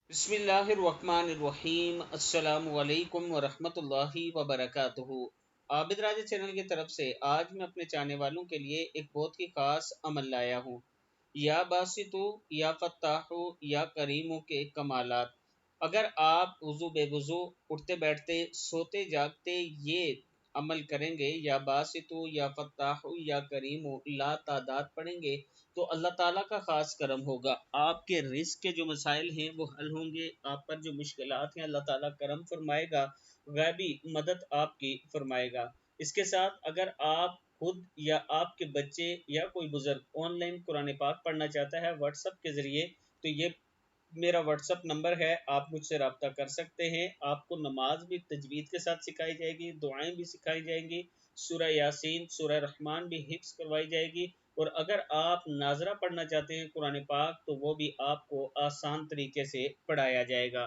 बिस्मिल्लाहिर्रहमानिर्रहीम। अस्सलामु अलैकुम वरहमतुल्लाहि वबरकातुहू। आबिद राजा चैनल की तरफ से आज मैं अपने चाहने वालों के लिए एक बहुत ही खास अमल लाया हूँ। या बासितु या फत्ताहु या करीमु के कमालात। अगर आप वुज़ू बेवुज़ू उठते बैठते सोते जागते ये अमल करेंगे, या बासितु या फत्ताहु या करीमु ला तादाद पढ़ेंगे, तो अल्लाह ताला का खास करम होगा। आपके रिस्क के जो मसाइल हैं वो हल होंगे। आप पर जो मुश्किलात हैं अल्लाह ताला करम फरमाएगा, गैबी मदद आपकी फरमाएगा। इसके साथ अगर आप खुद या आपके बच्चे या कोई बुजुर्ग ऑनलाइन कुरान पाक पढ़ना चाहता है व्हाट्सएप के ज़रिए, तो ये मेरा व्हाट्सएप नंबर है, आप मुझसे रब्ता कर सकते हैं। आपको नमाज भी तजवीद के साथ सिखाई जाएगी, दुआएं भी सिखाई जाएंगी, सूरह यासीन सूरह रहमान भी हिफ्स करवाई जाएगी। और अगर आप नाजरा पढ़ना चाहते हैं कुरान पाक, तो वो भी आपको आसान तरीके से पढ़ाया जाएगा।